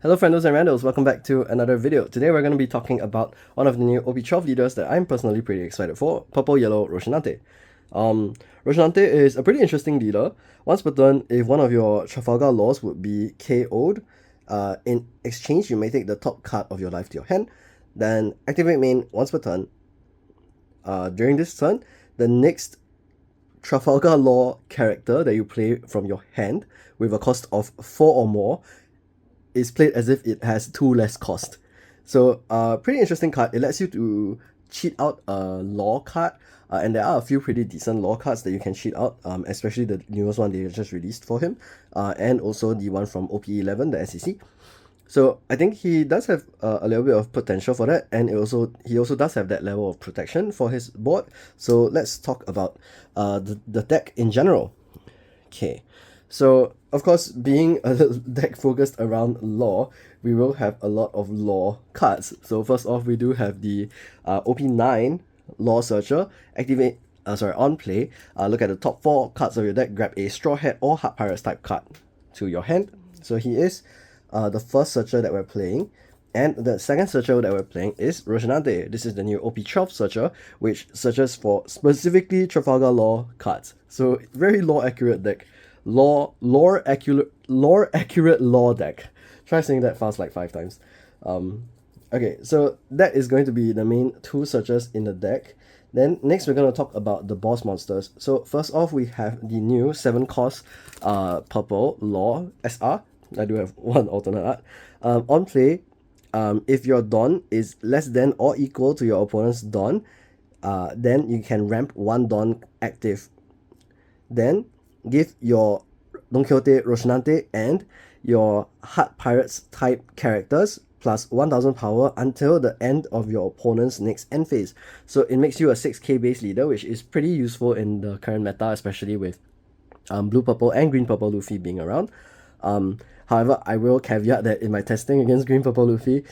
Hello friendos and randos, welcome back to another video. Today we're going to be talking about one of the new OP12 leaders that I'm personally pretty excited for, Purple Yellow Rosinante. Rosinante is a pretty interesting leader. Once per turn, if one of your Trafalgar laws would be KO'd, in exchange you may take the top card of your life to your hand, then activate main once per turn. During this turn, the next Trafalgar Law character that you play from your hand with a cost of 4 or more is played as if it has 2 less cost. So pretty interesting card. It lets you to cheat out a law card, and there are a few pretty decent law cards that you can cheat out, especially the newest one they just released for him, and also the one from OP11, the SEC. So I think he does have a little bit of potential for that, and he also does have that level of protection for his board. So let's talk about the deck in general. Okay, so of course, being a deck focused around law, we will have a lot of law cards. So first off, we do have the OP9 Law Searcher. Activate, on play, look at the top 4 cards of your deck, grab a Straw Hat or Heart Pirates type card to your hand. So he is the first searcher that we're playing. And the second searcher that we're playing is Rosinante. This is the new OP12 searcher, which searches for specifically Trafalgar Law cards. So very law accurate deck. Lore accurate law deck. Try saying that fast like 5 times. Okay, so that is going to be the main 2 searchers in the deck. Then next we're going to talk about the boss monsters. So first off, we have the new 7 cost Purple Law SR. I do have 1 alternate art. On play, if your Dawn is less than or equal to your opponent's Dawn, then you can ramp 1 Dawn active. Then give your donquixote Rosinante and your Heart Pirates type characters plus 1000 power until the end of your opponent's next end phase. So it makes you a 6k base leader, which is pretty useful in the current meta, especially with blue purple and green purple Luffy being around. However, I will caveat that in my testing against green purple Luffy,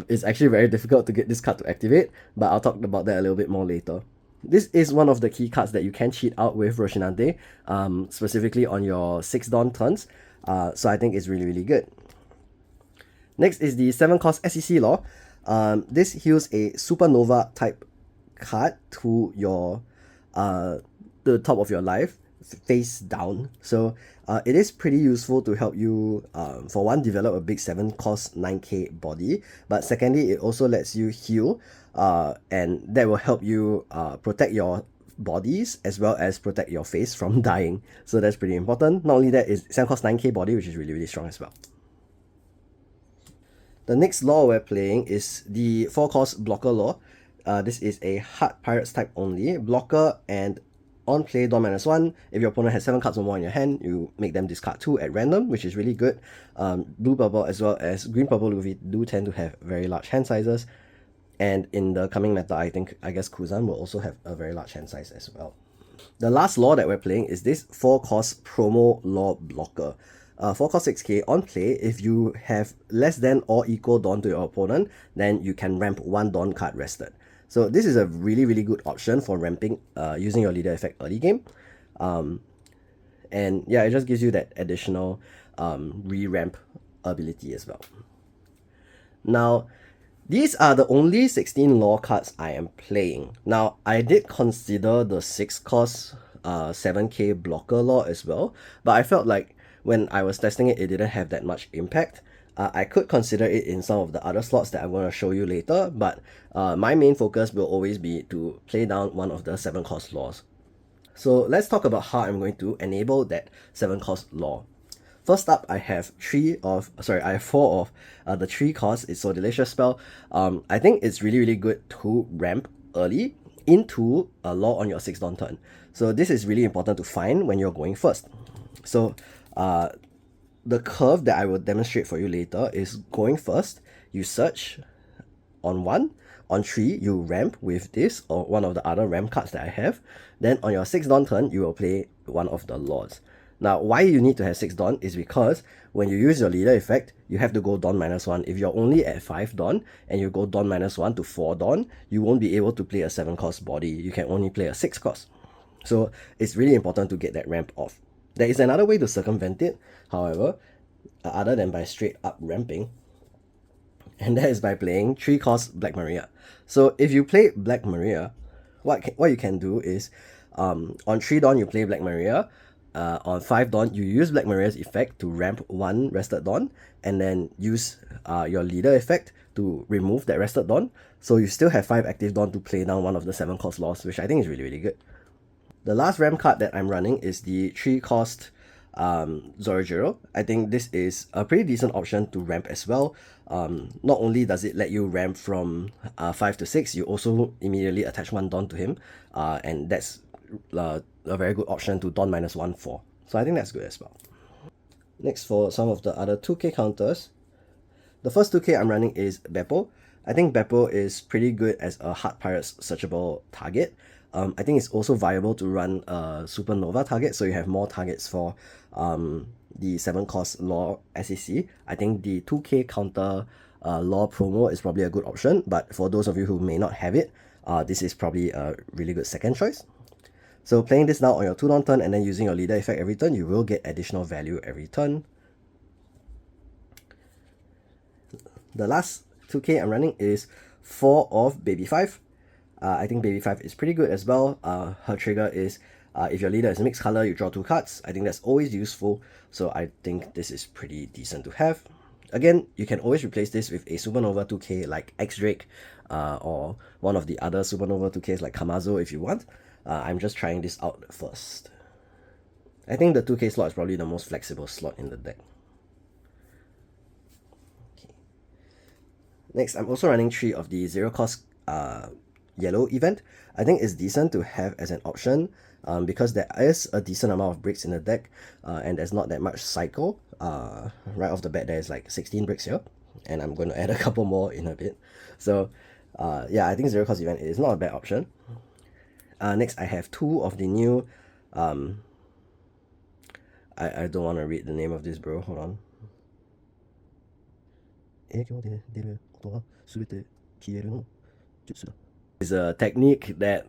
it's actually very difficult to get this card to activate, but I'll talk about that a little bit more later. This is one of the key cards that you can cheat out with Rosinante, specifically on your 6 Dawn turns, so I think it's really, really good. Next is the 7 cost SEC Law. This heals a Supernova type card to your the top of your life, face down. So it is pretty useful to help you, for one, develop a big 7 cost 9k body, but secondly, it also lets you heal, and that will help you protect your bodies as well as protect your face from dying. So that's pretty important. Not only that, is 7 cost 9k body, which is really, really strong as well. The next law we're playing is the 4 cost Blocker Law. This is a Heart Pirates type only. Blocker, and on play, Dawn -1. If your opponent has 7 cards or more in your hand, you make them discard 2 at random, which is really good. Blue purple as well as green purple Luffy do tend to have very large hand sizes. And in the coming meta, I guess Kuzan will also have a very large hand size as well. The last law that we're playing is this 4 cost Promo Law Blocker. 4 cost 6k on play. If you have less than or equal Dawn to your opponent, then you can ramp 1 Dawn card rested. So this is a really, really good option for ramping using your leader effect early game. And yeah, it just gives you that additional re-ramp ability as well. Now, these are the only 16 law cards I am playing. Now, I did consider the 6 cost 7k blocker law as well, but I felt like when I was testing it, it didn't have that much impact. I could consider it in some of the other slots that I'm going to show you later, but my main focus will always be to play down one of the 7 cost laws. So let's talk about how I'm going to enable that 7 cost law. First up, I have 4 of the 3 cost It's So Delicious spell. I think it's really, really good to ramp early into a law on your 6 Dawn turn. So this is really important to find when you're going first. So the curve that I will demonstrate for you later is going first, you search on 1, on 3, you ramp with this or one of the other ramp cards that I have. Then on your 6 Dawn turn, you will play one of the laws. Now, why you need to have 6 Dawn is because when you use your leader effect, you have to go Dawn -1. If you're only at 5 Dawn and you go Dawn -1 to 4 Dawn, you won't be able to play a 7 cost body. You can only play a 6 cost. So it's really important to get that ramp off. There is another way to circumvent it, however, other than by straight up ramping. and that is by playing 3 cost Black Maria. So if you play Black Maria, what you can do is on 3 Dawn you play Black Maria, on 5 Dawn you use Black Maria's effect to ramp 1 rested Dawn, and then use your leader effect to remove that rested Dawn, so you still have 5 active Dawn to play down one of the 7 cost lords, which I think is really good. The last ramp card that I'm running is the 3 cost Zorojiro. I think this is a pretty decent option to ramp as well. Not only does it let you ramp from 5 to 6, you also immediately attach 1 Dawn to him, and that's a very good option to Dawn -1 4. So I think that's good as well. Next, for some of the other 2k counters, the first 2k I'm running is Beppo. I think Beppo is pretty good as a Heart Pirates searchable target. I think it's also viable to run a Supernova target, so you have more targets for the 7 cost Law SAC. I think the 2k counter Law promo is probably a good option, but for those of you who may not have it, this is probably a really good second choice. So playing this now on your 2 Dawn turn and then using your leader effect every turn, you will get additional value every turn. The last 2k I'm running is 4 of Baby 5. I think Baby 5 is pretty good as well. Her trigger is if your leader is mixed color, you draw 2 cards. I think that's always useful, so I think this is pretty decent to have. Again, you can always replace this with a Supernova 2k like X-Drake, or one of the other Supernova 2ks like Kamazo if you want. I'm just trying this out first. I think the 2k slot is probably the most flexible slot in the deck. Okay. Next, I'm also running 3 of the 0 cost yellow event. I think it's decent to have as an option because there is a decent amount of bricks in the deck, and there's not that much cycle. Right off the bat, there's like 16 bricks here, and I'm going to add a couple more in a bit. So yeah, I think 0 cost event is not a bad option. Next, I have 2 of the new I don't want to read the name of this, bro. Hold on. It's a technique that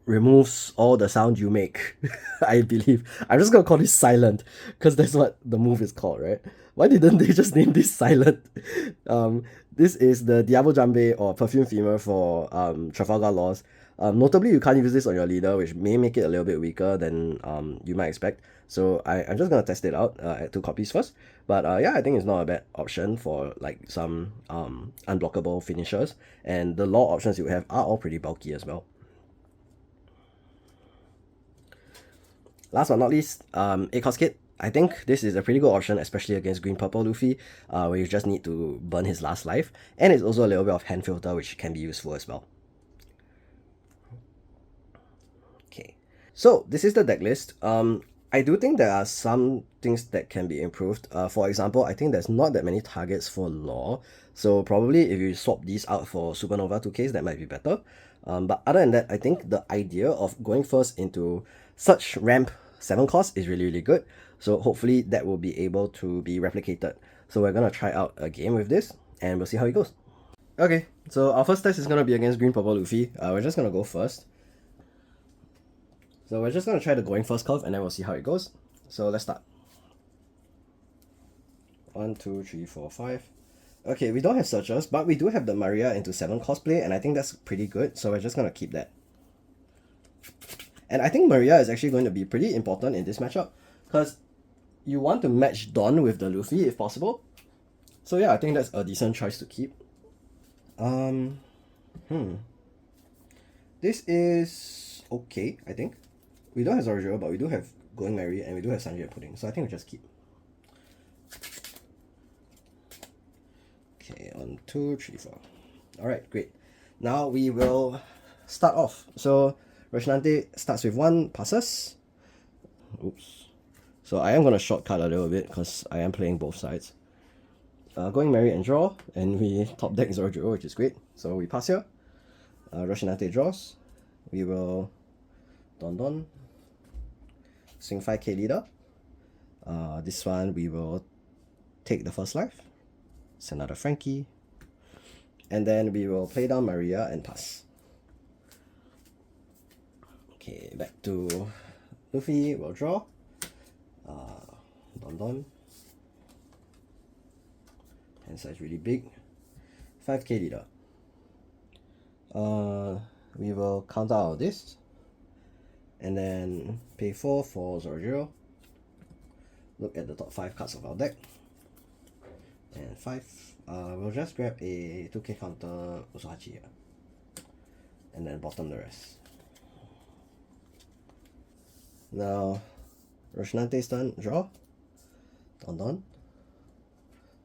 removes all the sound you make. I believe. I'm just gonna call this silent because that's what the move is called, right? Why didn't they just name this silent? This is the Diabo Jambe or Perfume Femur for Trafalgar Laws. Notably, you can't use this on your leader, which may make it a little bit weaker than you might expect. So I'm just gonna test it out at 2 copies first. But yeah, I think it's not a bad option for like some unblockable finishers. And the law options you have are all pretty bulky as well. Last but not least, 8 cost kit. I think this is a pretty good option, especially against Green Purple Luffy, where you just need to burn his last life. And it's also a little bit of hand filter, which can be useful as well. Okay, so this is the deck list. I do think there are some things that can be improved. For example, I think there's not that many targets for Law, so probably if you swap these out for Supernova 2Ks, that might be better. But other than that, I think the idea of going first into such ramp 7 cost is really good. So hopefully that will be able to be replicated. So we're gonna try out a game with this, and we'll see how it goes. Okay, so our first test is gonna be against Green Purple Luffy. We're just gonna go first. So we're just gonna try the going first curve, and then we'll see how it goes. So let's start. 1, 2, 3, 4, 5. Okay, we don't have searchers, but we do have the Maria into 7 cosplay, and I think that's pretty good. So we're just gonna keep that. And I think Maria is actually going to be pretty important in this matchup, because you want to match Dawn with the Luffy if possible. So yeah, I think that's a decent choice to keep. This is okay, I think. We don't have Zorojiro, but we do have Going Merry, and we do have Sanji and Pudding, so I think we just keep. Okay, 1, 2, 3, 4. Alright, great. Now we will start off. So Rosinante starts with 1, passes. Oops. So I am going to shortcut a little bit because I am playing both sides. Going Merry and draw, and we top deck Zorojiro, which is great. So we pass here. Rosinante draws. We will Don. Swing 5k leader. This one we will take the first life. It's another Frankie. And then we will play down Maria and pass. Okay, back to Luffy, we'll draw. Don. hand size really big. 5k leader. We will counter out this and then pay 4 for 0. Look at the top 5 cards of our deck. And 5. We'll just grab a 2k counter Usohachi here. And then bottom the rest. Now, Rosinante's turn, draw. Don.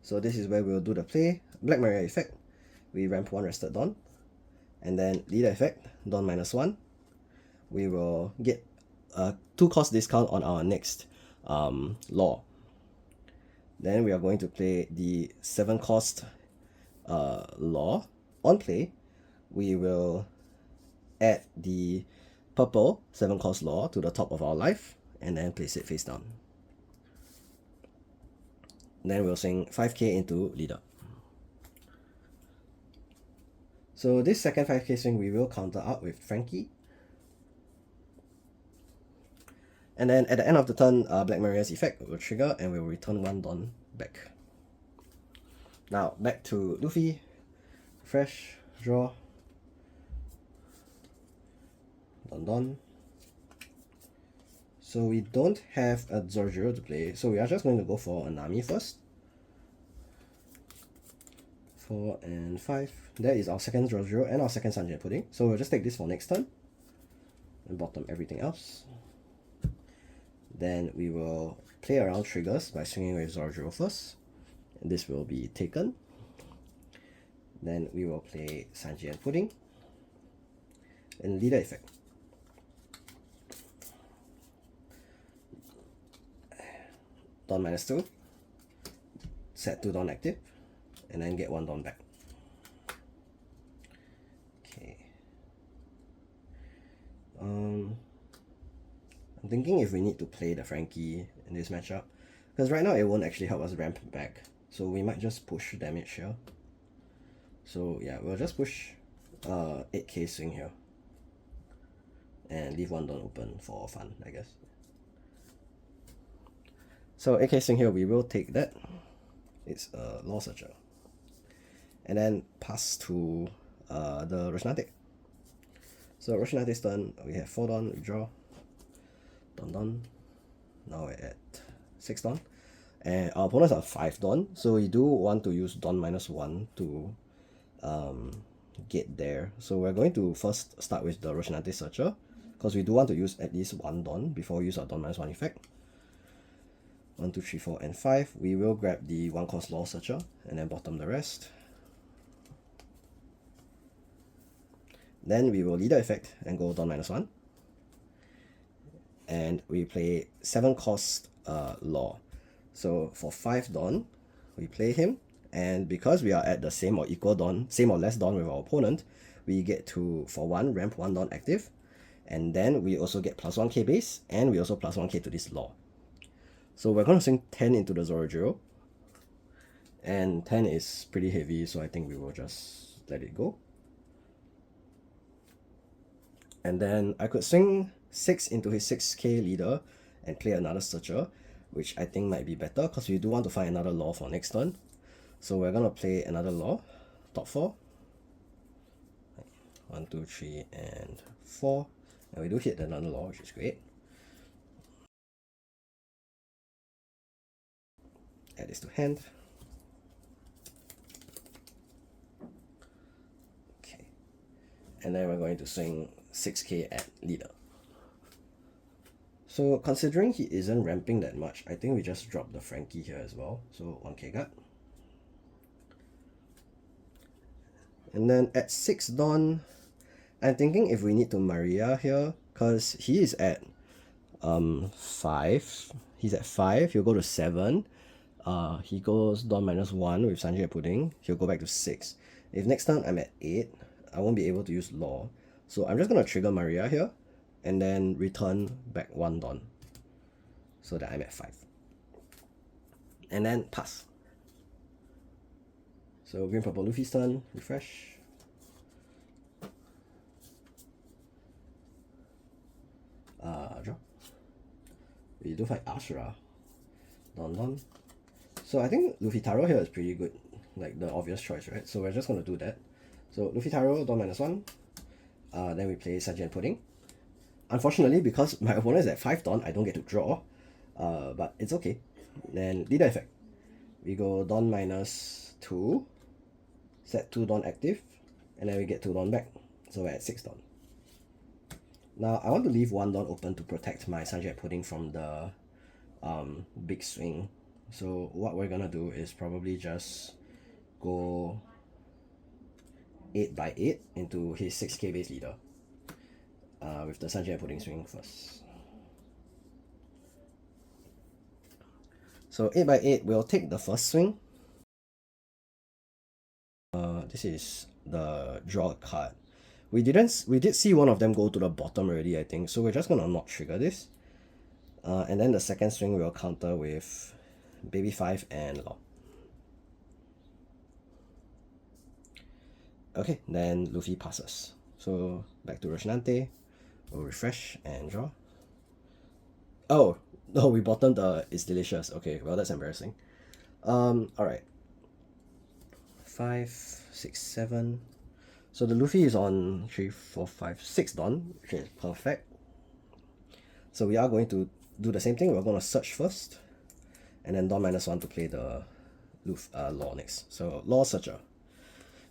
So this is where we'll do the play. Black Maria effect. We ramp 1 rested Don. And then leader effect, Don -1. We will get a 2 cost discount on our next law. Then we are going to play the 7 cost law. On play, we will add the purple 7 cost law to the top of our life and then place it face down. Then we'll swing 5k into leader. So this second 5k swing we will counter out with Frankie. And then at the end of the turn, Black Maria's effect will trigger and we'll return 1 Don back. Now back to Luffy. Fresh, draw. Don. So we don't have a Zorjiro to play, so we are just going to go for a Nami first. 4 and 5. That is our second Zorjiro and our second Sanjay Pudding. So we'll just take this for next turn and bottom everything else. Then we will play around triggers by swinging with Zorjiro first. And this will be taken. Then we will play Sanjay and Pudding. And leader effect. Don -2. Set 2 Don active. And then get 1 Don back. Okay. I'm thinking if we need to play the Frankie in this matchup. Because right now it won't actually help us ramp back. So we might just push damage here. So yeah, we'll just push 8k swing here. And leave 1 Don open for fun, I guess. So 8k swing here, we will take that. It's a Law Searcher. And then pass to the Rosinante. So Rosinante's turn, we have 4 Don, we draw. Don. Now we're at 6 Don. And our opponents are 5 Don, so we do want to use Don -1 to get there. So we're going to first start with the Rosinante Searcher, because we do want to use at least 1 Don before we use our Don -1 effect. 1, 2, 3, 4, and 5. We will grab the 1 cost Law Searcher and then bottom the rest. Then we will leader effect and go Don -1. And we play 7 cost Law. So for 5 Don, we play him. And because we are at the same or equal Don, same or less Don with our opponent, we get to, for 1, ramp 1 Don active. And then we also get +1k base, and we also +1k to this Law. So we're going to swing 10 into the Zorojiro. And 10 is pretty heavy, so I think we will just let it go. And then I could swing 6 into his 6k leader and play another Searcher, which I think might be better because we do want to find another Law for next turn. So we're going to play another Law, top 4. 1, 2, 3, and 4. And we do hit another Law, which is great. Add this to hand. Okay. And then we're going to swing 6k at leader. So considering he isn't ramping that much, I think we just drop the Frankie here as well. So 1k guard. And then at 6 Don, I'm thinking if we need to Maria here, because he is at 5. He's at 5, he'll go to 7. He goes Don -1 with Sanjay Pudding, he'll go back to 6. If next time I'm at 8, I won't be able to use Law. So I'm just going to trigger Maria here, and then return back 1 Don, so that I'm at 5. And then pass. So green purple Luffy's turn, refresh. Draw. We do fight Ashura. Don. So I think Luffy Taro here is pretty good. like the obvious choice, right? So we're just gonna do that. So Luffy Taro, Dawn -1. Then we play Sergeant Pudding. Unfortunately, because my opponent is at 5 Dawn, I don't get to draw. But it's okay. Then leader effect. We go Dawn -2, set 2 Dawn active, and then we get 2 Dawn back. So we're at 6 Dawn. Now I want to leave 1 Dawn open to protect my Sergeant Pudding from the big swing. So what we're gonna do is probably just go 8x8 into his 6k base leader with the Sergeant Pudding swing first. So 8x8 will take the first swing. This is the draw card. We did see one of them go to the bottom already, I think, so we're just gonna not trigger this. And then the second swing we'll counter with Baby 5 and Law. Okay, then Luffy passes. So back to Rosinante. We'll refresh and draw. Oh, no, we bottomed the It's Delicious. Okay, well, that's embarrassing. Alright. 5, 6, 7. So the Luffy is on 3, 4, 5, 6 Dawn, which is perfect. So we are going to do the same thing. We're going to search first, and then Dawn -1 to play the Law next. So Law Searcher.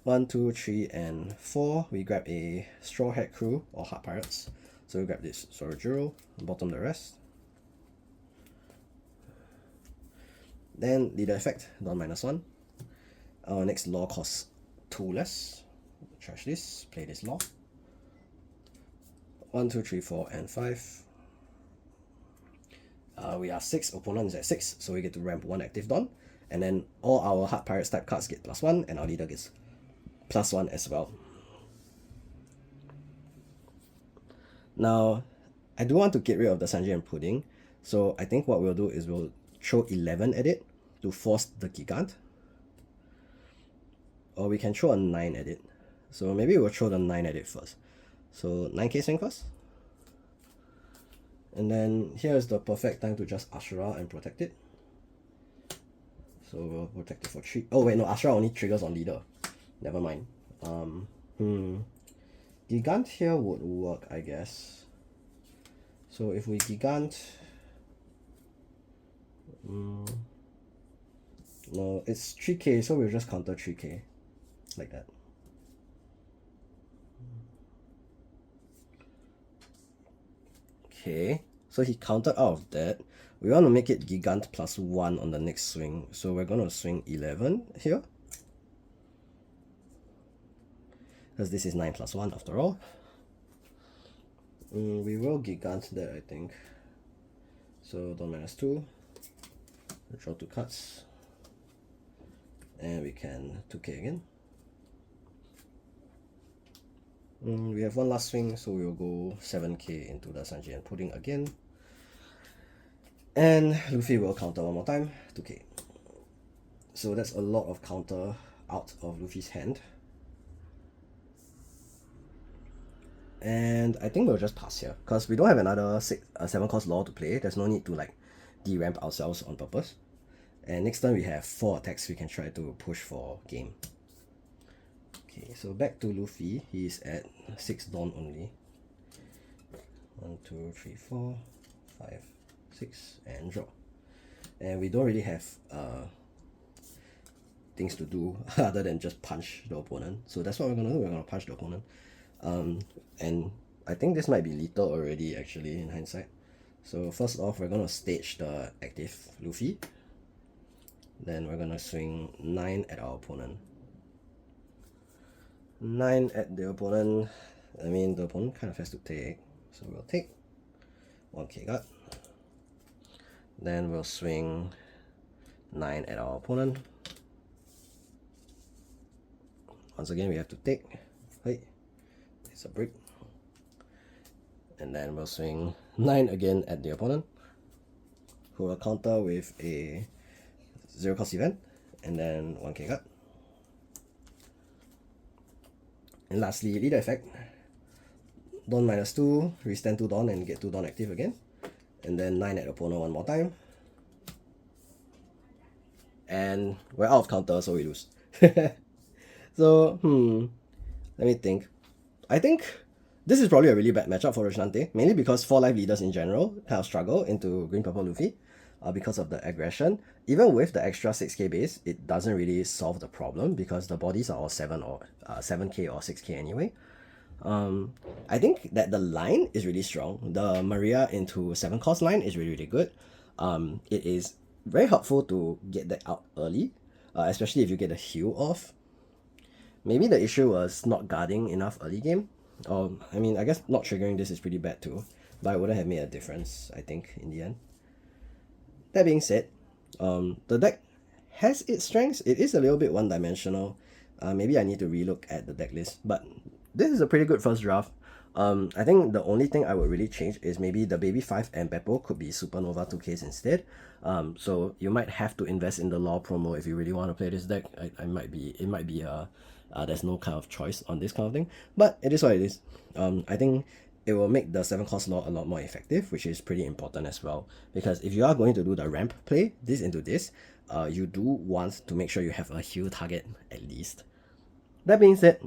1, 2, 3, and 4. We grab a Straw Hat Crew or Heart Pirates. So we grab this Sorojuro, bottom the rest. Then leader effect, Dawn -1. Our next Law costs 2 less. Trash this, play this Law. 1, 2, 3, 4, and 5. We are 6, opponent is at 6, so we get to ramp 1 active Dawn. And then all our Heart Pirates type cards get +1, and our leader gets +1 as well. Now, I do want to get rid of the Sanji and Pudding, so I think what we'll do is we'll throw 11 at it to force the Gigant. Or we can throw a 9 at it. So maybe we'll throw the 9 at it first. So 9k swing first. And then here's the perfect time to just Ashura and protect it. So we'll protect it for 3. Oh wait, no, Ashura only triggers on leader. Never mind. Gigant here would work, I guess. So if we Gigant... no, it's 3k, so we'll just counter 3k. Like that. Okay, so he countered out of that. We want to make it Gigant +1 on the next swing. So we're going to swing 11 here. Because this is 9 +1 after all. We will Gigant that, I think. So Dawn -2. We'll draw 2 cards. And we can 2k again. We have 1 last swing, so we'll go 7k into the Sanji and Pudding again. And Luffy will counter 1 more time, 2k. So that's a lot of counter out of Luffy's hand. And I think we'll just pass here, because we don't have another 7 cost Law to play. There's no need to like de-ramp ourselves on purpose. And next time we have 4 attacks we can try to push for game. Okay, so back to Luffy. He's at 6 Dawn only. 1, 2, 3, 4, 5, 6, and draw. And we don't really have things to do other than just punch the opponent. So that's what we're gonna do. We're gonna punch the opponent. And I think this might be lethal already, actually, in hindsight. So first off, we're gonna stage the active Luffy. Then we're gonna swing 9 at our opponent. 9 at the opponent. I mean, the opponent kind of has to take. So we'll take 1k guard. Then we'll swing 9 at our opponent. Once again, we have to take. Hey, it's a break. And then we'll swing 9 again at the opponent, who will counter with a 0 cost event, and then 1k guard. And lastly, leader effect. Dawn -2, restand 2 Dawn and get 2 Dawn active again. And then 9 at opponent 1 more time. And we're out of counter, so we lose. So, let me think. I think this is probably a really bad matchup for Rosinante, mainly because 4 life leaders in general kind of struggle into Green Purple Luffy because of the aggression. Even with the extra 6k base, it doesn't really solve the problem because the bodies are all 7k or 6k anyway. I think that the line is really strong. The Maria into 7 cost line is really good. It is very helpful to get that out early, especially if you get the heal off. Maybe the issue was not guarding enough early game. I mean, I guess not triggering this is pretty bad too, but it wouldn't have made a difference, I think, in the end. That being said, the deck has its strengths. It is a little bit one-dimensional. Maybe I need to relook at the deck list, but this is a pretty good first draft. I think the only thing I would really change is maybe the Baby 5 and Beppo could be Supernova 2Ks instead. So you might have to invest in the Law promo if you really want to play this deck. It might be there's no kind of choice on this kind of thing, but it is what it is. I think it will make the 7 cost Law a lot more effective, which is pretty important as well, because if you are going to do the ramp play, this into this, you do want to make sure you have a heal target at least. That being said,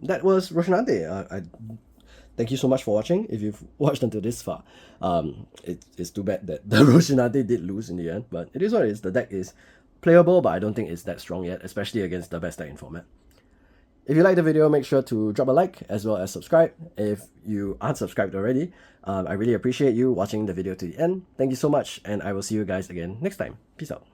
that was Rosinante. I thank you so much for watching. If you've watched until this far, it's too bad that the Rosinante did lose in the end, but it is what it is. The deck is playable, but I don't think it's that strong yet, especially against the best deck in format. If you like the video, make sure to drop a like as well as subscribe. If you aren't subscribed already, I really appreciate you watching the video to the end. Thank you so much, and I will see you guys again next time. Peace out.